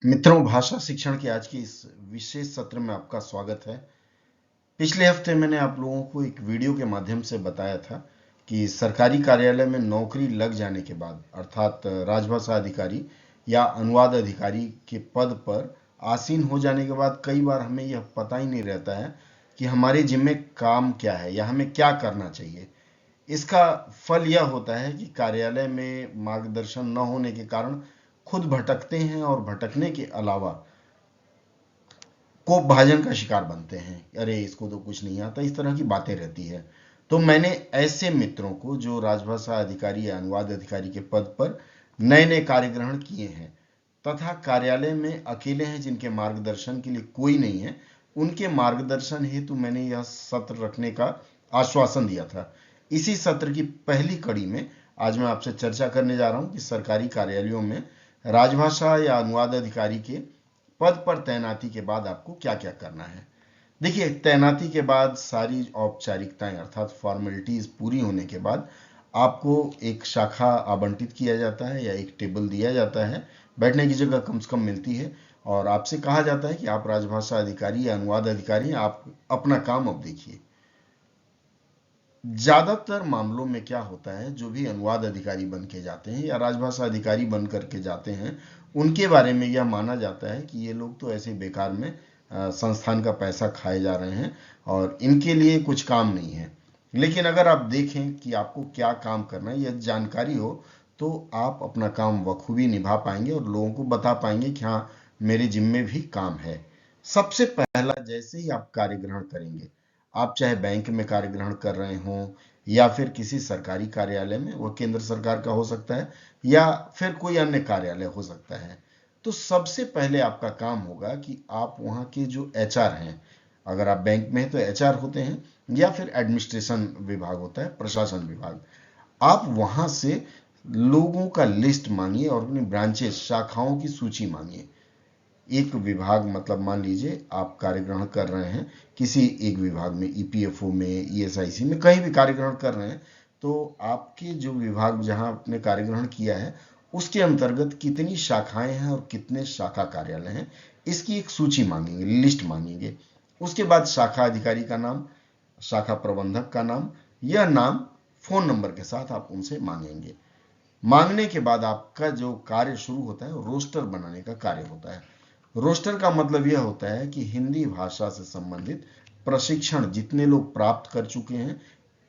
मित्रों, भाषा शिक्षण के आज के इस विशेष सत्र में आपका स्वागत है। पिछले हफ्ते मैंने आप लोगों को एक वीडियो के माध्यम से बताया था कि सरकारी कार्यालय में नौकरी लग जाने के बाद अर्थात राजभाषा अधिकारी या अनुवाद अधिकारी के पद पर आसीन हो जाने के बाद कई बार हमें यह पता ही नहीं रहता है कि हमारे जिम्मे काम क्या है या हमें क्या करना चाहिए। इसका फल यह होता है कि कार्यालय में मार्गदर्शन न होने के कारण खुद भटकते हैं और भटकने के अलावा कोप भाजन का शिकार बनते हैं। अरे इसको तो कुछ नहीं आता, इस तरह की बातें रहती है। तो मैंने ऐसे मित्रों को जो राजभाषा अधिकारी या अनुवाद अधिकारी के पद पर नए नए कार्य ग्रहण किए हैं तथा कार्यालय में अकेले हैं, जिनके मार्गदर्शन के लिए कोई नहीं है, उनके मार्गदर्शन हेतु मैंने यह सत्र रखने का आश्वासन दिया था। इसी सत्र की पहली कड़ी में आज मैं आपसे चर्चा करने जा रहा हूं कि सरकारी कार्यालयों में राजभाषा या अनुवाद अधिकारी के पद पर तैनाती के बाद आपको क्या क्या करना है। देखिए, तैनाती के बाद सारी औपचारिकताएं अर्थात फॉर्मेलिटीज पूरी होने के बाद आपको एक शाखा आवंटित किया जाता है या एक टेबल दिया जाता है, बैठने की जगह कम से कम मिलती है और आपसे कहा जाता है कि आप राजभाषा अधिकारी या अनुवाद अधिकारी हैं, आप अपना काम अब देखिए। ज्यादातर मामलों में क्या होता है, जो भी अनुवाद अधिकारी बन के जाते हैं या राजभाषा अधिकारी बन करके जाते हैं, उनके बारे में यह माना जाता है कि ये लोग तो ऐसे बेकार में संस्थान का पैसा खाए जा रहे हैं और इनके लिए कुछ काम नहीं है। लेकिन अगर आप देखें कि आपको क्या काम करना है, यह जानकारी हो, तो आप अपना काम बखूबी निभा पाएंगे और लोगों को बता पाएंगे कि हाँ, मेरे जिम्मे भी काम है। सबसे पहला, जैसे ही आप कार्य ग्रहण करेंगे, आप चाहे बैंक में कार्य ग्रहण कर रहे हों या फिर किसी सरकारी कार्यालय में, वह केंद्र सरकार का हो सकता है या फिर कोई अन्य कार्यालय हो सकता है, तो सबसे पहले आपका काम होगा कि आप वहाँ के जो एचआर हैं, अगर आप बैंक में हैं तो एचआर होते हैं या फिर एडमिनिस्ट्रेशन विभाग होता है, प्रशासन विभाग, आप वहाँ से लोगों का लिस्ट मांगिए और अपनी ब्रांचेस शाखाओं की सूची मांगिए। एक विभाग, मतलब मान लीजिए आप कार्य ग्रहण कर रहे हैं किसी एक विभाग में, ईपीएफओ में, ईएसआईसी में, कहीं भी कार्य ग्रहण कर रहे हैं, तो आपके जो विभाग जहां आपने कार्य ग्रहण किया है उसके अंतर्गत कितनी शाखाएं हैं और कितने शाखा कार्यालय हैं, इसकी एक सूची मांगेंगे, लिस्ट मांगेंगे। उसके बाद शाखा अधिकारी का नाम, शाखा प्रबंधक का नाम, यह नाम फोन नंबर के साथ आप उनसे मांगेंगे। मांगने के बाद आपका जो कार्य शुरू होता है, रोस्टर बनाने का कार्य होता है। रोस्टर का मतलब यह होता है कि हिंदी भाषा से संबंधित प्रशिक्षण जितने लोग प्राप्त कर चुके हैं,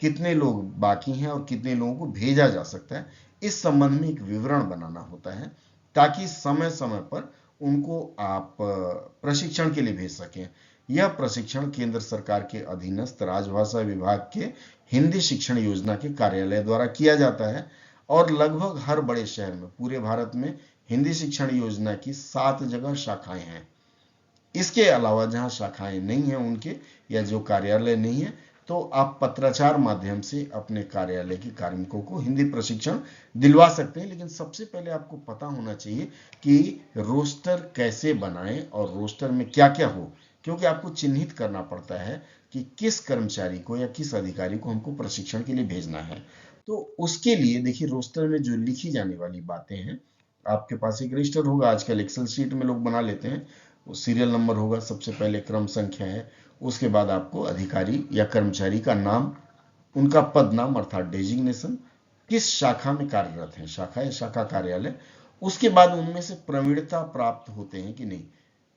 कितने लोग बाकी हैं और कितने लोगों को भेजा जा सकता है, इस संबंध में एक विवरण बनाना होता है, ताकि समय समय पर उनको आप प्रशिक्षण के लिए भेज सकें। यह प्रशिक्षण केंद्र सरकार के अधीनस्थ राजभाषा विभाग के हिंदी शिक्षण योजना के कार्यालय द्वारा किया जाता है और लगभग हर बड़े शहर में, पूरे भारत में हिंदी शिक्षण योजना की 7 जगह शाखाएं हैं। इसके अलावा जहां शाखाएं नहीं हैं उनके, या जो कार्यालय नहीं है, तो आप पत्राचार माध्यम से अपने कार्यालय के कार्मिकों को हिंदी प्रशिक्षण दिलवा सकते हैं। लेकिन सबसे पहले आपको पता होना चाहिए कि रोस्टर कैसे बनाएं और रोस्टर में क्या क्या हो, क्योंकि आपको चिन्हित करना पड़ता है कि किस कर्मचारी को या किस अधिकारी को हमको प्रशिक्षण के लिए भेजना है। तो उसके लिए देखिए, रोस्टर में जो लिखी जाने वाली बातें हैं, आपके पास एक रजिस्टर होगा, आजकल एक्सेल शीट में लोग बना लेते हैं, वो सीरियल नंबर होगा, सबसे पहले क्रम संख्या है, उसके बाद आपको अधिकारी या कर्मचारी का नाम, उनका पद नाम अर्थात डेजिग्नेशन, किस शाखा में कार्यरत है, शाखा या शाखा कार्यालय, उसके बाद उनमें से प्रवीणता प्राप्त होते हैं कि नहीं।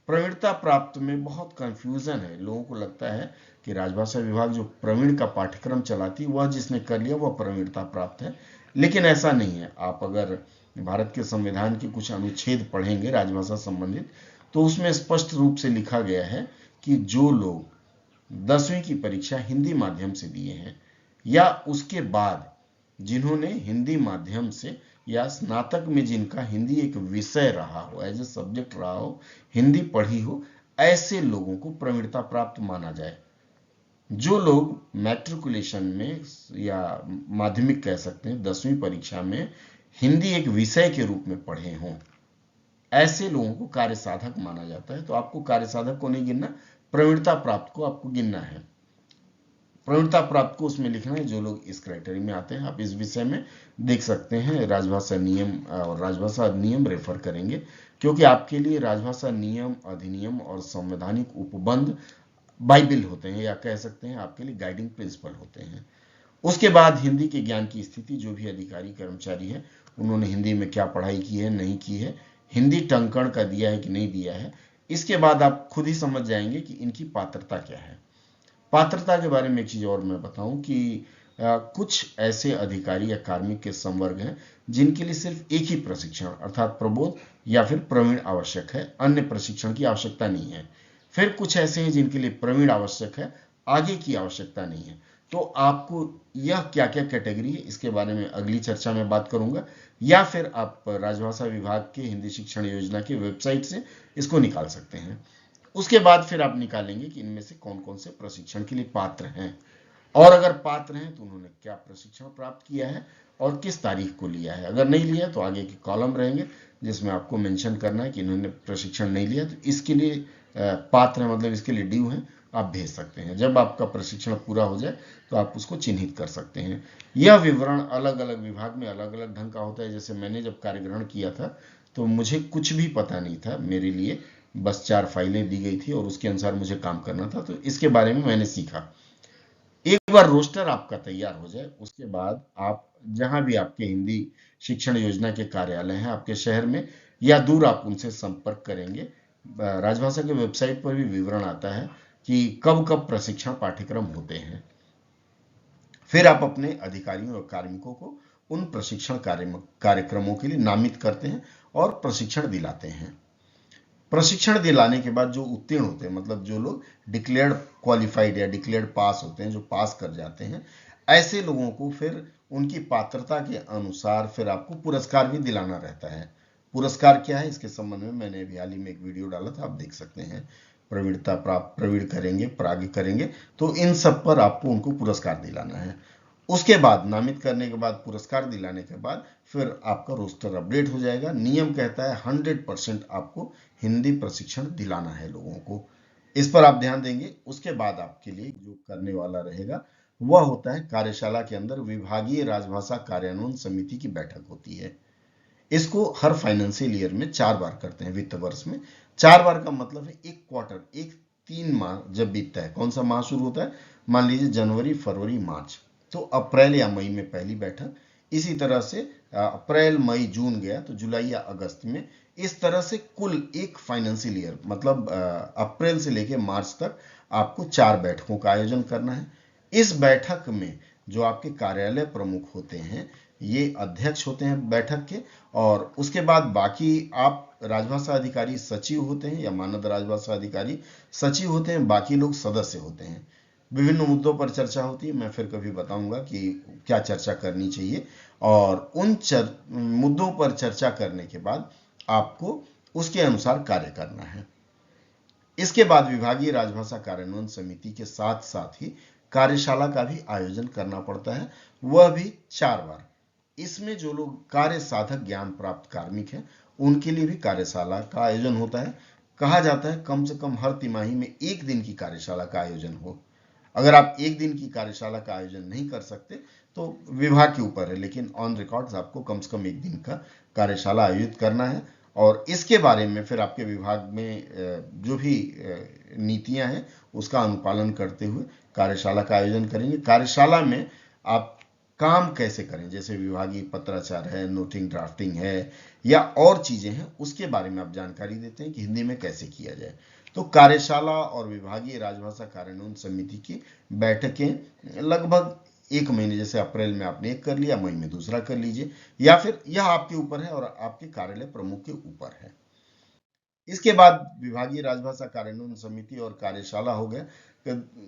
प्रवीणता प्राप्त में बहुत कंफ्यूजन है, लोगों को लगता है कि राजभाषा विभाग जो प्रवीण का पाठ्यक्रम चलाती है, वह जिसने कर लिया वह प्रवीणता प्राप्त है, लेकिन ऐसा नहीं है। आप अगर भारत के संविधान के कुछ अनुच्छेद पढ़ेंगे राजभाषा संबंधित, तो उसमें स्पष्ट रूप से लिखा गया है कि जो लोग 10वीं की परीक्षा हिंदी माध्यम से दिए हैं या उसके बाद जिन्होंने हिंदी माध्यम से या स्नातक में जिनका हिंदी एक विषय रहा हो, एज ए सब्जेक्ट रहा हो, हिंदी पढ़ी हो, ऐसे लोगों को प्रवीणता प्राप्त माना जाए। जो लोग मैट्रिकुलेशन में या माध्यमिक कह सकते हैं, 10वीं परीक्षा में हिंदी एक विषय के रूप में पढ़े हों, ऐसे लोगों को कार्य साधक माना जाता है। तो आपको कार्य साधक को नहीं गिनना, प्रवीणता प्राप्त को आपको गिनना है। प्रवीणता प्राप्त को उसमें लिखना है जो लोग इस क्राइटेरिया में आते हैं। आप इस विषय में देख सकते हैं, राजभाषा नियम और राजभाषा अधिनियम रेफर करेंगे, क्योंकि आपके लिए राजभाषा नियम, अधिनियम और संवैधानिक उपबंध बाइबिल होते हैं, या कह सकते हैं आपके लिए गाइडिंग प्रिंसिपल होते हैं। उसके बाद हिंदी के ज्ञान की स्थिति, जो भी अधिकारी कर्मचारी है उन्होंने हिंदी में क्या पढ़ाई की है, नहीं की है, हिंदी टंकण का दिया है कि नहीं दिया है। इसके बाद आप खुद ही समझ जाएंगे कि इनकी पात्रता क्या है। पात्रता के बारे में एक चीज और मैं बताऊं कि कुछ ऐसे अधिकारी या कार्मिक के संवर्ग हैं जिनके लिए सिर्फ एक ही प्रशिक्षण अर्थात प्रबोध या फिर प्रवीण आवश्यक है, अन्य प्रशिक्षण की आवश्यकता नहीं है। फिर कुछ ऐसे हैं जिनके लिए प्रवीण आवश्यक है, आगे की आवश्यकता नहीं है। तो आपको यह क्या क्या कैटेगरी है इसके बारे में अगली चर्चा में बात करूंगा, या फिर आप राजभाषा विभाग के हिंदी शिक्षण योजना की वेबसाइट से इसको निकाल सकते हैं। उसके बाद फिर आप निकालेंगे कि इनमें से कौन कौन से प्रशिक्षण के लिए पात्र हैं, और अगर पात्र हैं तो उन्होंने क्या प्रशिक्षण प्राप्त किया है और किस तारीख को लिया है। अगर नहीं लिया तो आगे के कॉलम रहेंगे जिसमें आपको मेंशन करना है कि इन्होंने प्रशिक्षण नहीं लिया तो इसके लिए पात्र है, मतलब इसके लिए ड्यू है, आप भेज सकते हैं। जब आपका प्रशिक्षण पूरा हो जाए तो आप उसको चिन्हित कर सकते हैं। यह विवरण अलग अलग विभाग में अलग अलग ढंग का होता है। जैसे मैंने जब कार्य ग्रहण किया था तो मुझे कुछ भी पता नहीं था, मेरे लिए बस 4 फाइलें दी गई थी और उसके अनुसार मुझे काम करना था, तो इसके बारे में मैंने सीखा। एक बार रोस्टर आपका तैयार हो जाए उसके बाद आप जहां भी आपके हिंदी शिक्षण योजना के कार्यालय हैं आपके शहर में या दूर, आप उनसे संपर्क करेंगे। राजभाषा के वेबसाइट पर भी विवरण आता है कि कब कब प्रशिक्षण पाठ्यक्रम होते हैं। फिर आप अपने अधिकारियों और कार्मिकों को उन प्रशिक्षण कार्यक्रमों के लिए नामित करते हैं और प्रशिक्षण दिलाते हैं। प्रशिक्षण दिलाने के बाद जो उत्तीर्ण होते हैं, मतलब जो लोग डिक्लेयर्ड क्वालिफाइड या डिक्लेयर्ड पास होते हैं, जो पास कर जाते हैं, ऐसे लोगों को फिर उनकी पात्रता के अनुसार फिर आपको पुरस्कार भी दिलाना रहता है। पुरस्कार क्या है इसके संबंध में मैंने अभी हाल ही में एक वीडियो डाला था, आप देख सकते हैं। प्रवीणता प्राप्त, प्रवीण करेंगे, प्राज्ञ करेंगे, तो इन सब पर आपको उनको पुरस्कार दिलाना है। उसके बाद नामित करने के बाद, पुरस्कार दिलाने के बाद फिर आपका रोस्टर अपडेट हो जाएगा। नियम कहता है 100% आपको हिंदी प्रशिक्षण दिलाना है लोगों को, इस पर आप ध्यान देंगे। उसके बाद आपके लिए जो करने वाला रहेगा वह होता है कार्यशाला के अंदर विभागीय राजभाषा कार्यान्वयन समिति की बैठक होती है। इसको हर फाइनेंशियल ईयर में 4 बार करते हैं, वित्त वर्ष में 4 बार का मतलब है एक क्वार्टर, एक 3 माह जब बीतता है। कौन सा माह शुरू होता है, मान लीजिए जनवरी, फरवरी, मार्च, तो अप्रैल या मई में पहली बैठक, इसी तरह से अप्रैल, मई, जून गया तो जुलाई या अगस्त में। इस तरह से कुल एक फाइनेंशियल ईयर मतलब अप्रैल से लेकर मार्च तक आपको 4 बैठकों का आयोजन करना है। इस बैठक में जो आपके कार्यालय प्रमुख होते हैं ये अध्यक्ष होते हैं बैठक के, और उसके बाद बाकी आप राजभाषा अधिकारी सचिव होते हैं या मानद राजभाषा अधिकारी सचिव होते हैं, बाकी लोग सदस्य होते हैं। विभिन्न मुद्दों पर चर्चा होती है, मैं फिर कभी बताऊंगा कि क्या चर्चा करनी चाहिए, और उन मुद्दों पर चर्चा करने के बाद आपको उसके अनुसार कार्य करना है। इसके बाद विभागीय राजभाषा कार्यान्वयन समिति के साथ साथ ही कार्यशाला का भी आयोजन करना पड़ता है, वह भी 4 बार। इसमें जो लोग कार्य साधक ज्ञान प्राप्त कार्मिक हैं उनके लिए भी कार्यशाला का आयोजन होता है। कहा जाता है कम से कम हर तिमाही में 1 दिन की कार्यशाला का आयोजन हो। अगर आप 1 दिन की कार्यशाला का आयोजन नहीं कर सकते तो विभाग के ऊपर है, लेकिन ऑन रिकॉर्ड्स आपको कम से कम 1 दिन का कार्यशाला आयोजित करना है। और इसके बारे में फिर आपके विभाग में जो भी नीतियां हैं उसका अनुपालन करते हुए कार्यशाला का आयोजन करेंगे। कार्यशाला में आप काम कैसे करें, जैसे विभागीय पत्राचार है, नोटिंग ड्राफ्टिंग है या और चीजें हैं, उसके बारे में आप जानकारी देते हैं कि हिंदी में कैसे किया जाए। तो कार्यशाला और विभागीय राजभाषा कार्यान्वयन समिति की बैठकें लगभग 1 महीने, जैसे अप्रैल में आपने एक कर लिया, मई में दूसरा कर लीजिए, या फिर यह आपके ऊपर है और आपके कार्यालय प्रमुख के ऊपर है। इसके बाद विभागीय राजभाषा कार्यान्वयन समिति और कार्यशाला हो गया।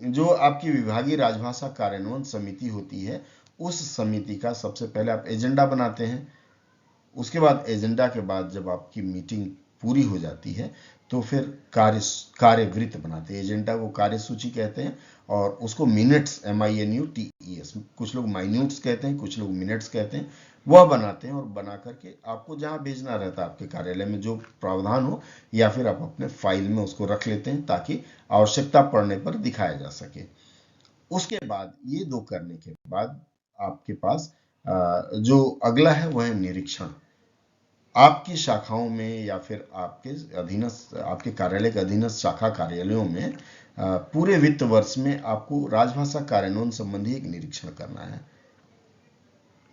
जो आपकी विभागीय राजभाषा कार्यान्वयन समिति होती है उस समिति का सबसे पहले आप एजेंडा बनाते हैं। उसके बाद एजेंडा के बाद जब आपकी मीटिंग पूरी हो जाती है तो फिर कार्यवृत्त बनाते हैं। एजेंडा को कार्यसूची कहते हैं और उसको मिनट्स, MINUTES, कुछ लोग माइन्यूट्स कहते हैं, कुछ लोग मिनट्स कहते हैं, वह बनाते हैं और बना करके आपको जहां भेजना रहता है आपके कार्यालय में जो प्रावधान हो, या फिर आप अपने फाइल में उसको रख लेते हैं ताकि आवश्यकता पड़ने पर दिखाया जा सके। उसके बाद ये 2 करने के बाद आपके पास जो अगला है वह है निरीक्षण। आपकी शाखाओं में या फिर आपके अधीनस्थ, आपके कार्यालय के अधीनस्थ शाखा कार्यालयों में पूरे वित्त वर्ष में आपको राजभाषा कार्यान्वयन संबंधी एक निरीक्षण करना है।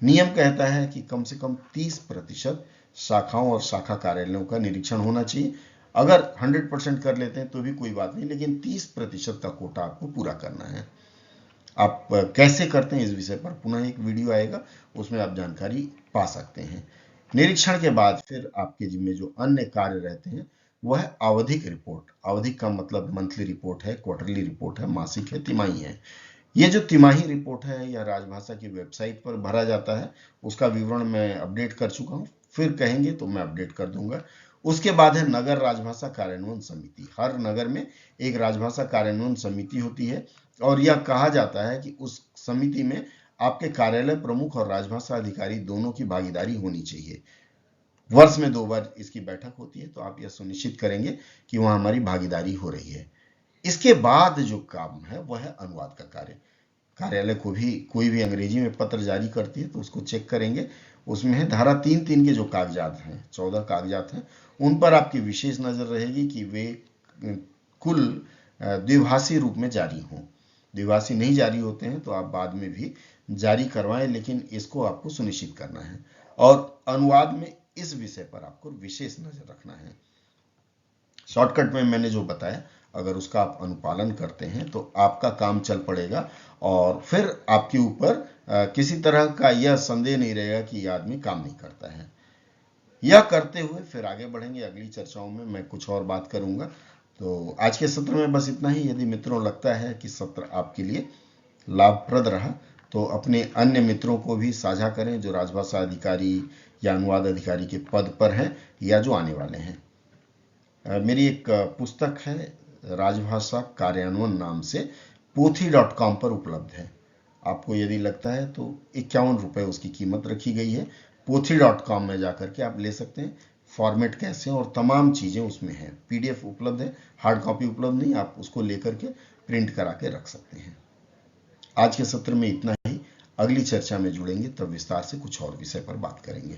नियम कहता है कि कम से कम 30% शाखाओं और शाखा कार्यालयों का निरीक्षण होना चाहिए। अगर 100% कर लेते हैं तो भी कोई बात नहीं, लेकिन 30% का कोटा आपको पूरा करना है। आप कैसे करते हैं इस विषय पर पुनः एक वीडियो आएगा, उसमें आप जानकारी पा सकते हैं। निरीक्षण के बाद फिर आपके जिम्मे जो अन्य कार्य रहते हैं वह है आवधिक रिपोर्ट। आवधिक का मतलब मंथली रिपोर्ट है, क्वार्टरली रिपोर्ट है, मासिक है, तिमाही है। ये जो तिमाही रिपोर्ट है यह राजभाषा की वेबसाइट पर भरा जाता है। उसका विवरण मैं अपडेट कर चुका हूँ, फिर कहेंगे तो मैं अपडेट कर दूंगा। उसके बाद है नगर राजभाषा कार्यान्वयन समिति। हर नगर में एक राजभाषा कार्यान्वयन समिति होती है और यह कहा जाता है कि उस समिति में आपके कार्यालय प्रमुख और राजभाषा अधिकारी दोनों की भागीदारी होनी चाहिए। वर्ष में 2 बार इसकी बैठक होती है, तो आप यह सुनिश्चित करेंगे कि वहां हमारी भागीदारी हो रही है। इसके बाद जो काम है वह है अनुवाद का कार्य। कार्यालय को भी कोई भी अंग्रेजी में पत्र जारी करती है तो उसको चेक करेंगे। उसमें है धारा 3(3) के जो कागजात हैं, 14 कागजात हैं, उन पर आपकी विशेष नजर रहेगी कि वे कुल द्विभाषी रूप में जारी हों। द्विभाषी नहीं जारी होते हैं तो आप बाद में भी जारी करवाएं, लेकिन इसको आपको सुनिश्चित करना है। और अनुवाद में इस विषय पर आपको विशेष नजर रखना है। शॉर्टकट में मैंने जो बताया, अगर उसका आप अनुपालन करते हैं तो आपका काम चल पड़ेगा और फिर आपके ऊपर किसी तरह का यह संदेह नहीं रहेगा कि यह आदमी काम नहीं करता है। यह करते हुए फिर आगे बढ़ेंगे। अगली चर्चाओं में मैं कुछ और बात करूंगा। तो आज के सत्र में बस इतना ही। यदि मित्रों लगता है कि सत्र आपके लिए लाभप्रद रहा तो अपने अन्य मित्रों को भी साझा करें जो राजभाषा अधिकारी या अनुवाद अधिकारी के पद पर हैं या जो आने वाले हैं। मेरी एक पुस्तक है राजभाषा कार्यान्वयन नाम से, pothi.com पर उपलब्ध है। आपको यदि लगता है तो 51 रुपये उसकी कीमत रखी गई है। pothi.com में जाकर के आप ले सकते हैं। फॉर्मेट कैसे और तमाम चीज़ें उसमें हैं। PDF उपलब्ध है, हार्ड कॉपी उपलब्ध नहीं, आप उसको लेकर के प्रिंट करा के रख सकते हैं। आज के सत्र में इतना ही। अगली चर्चा में जुड़ेंगे तब विस्तार से कुछ और विषय पर बात करेंगे।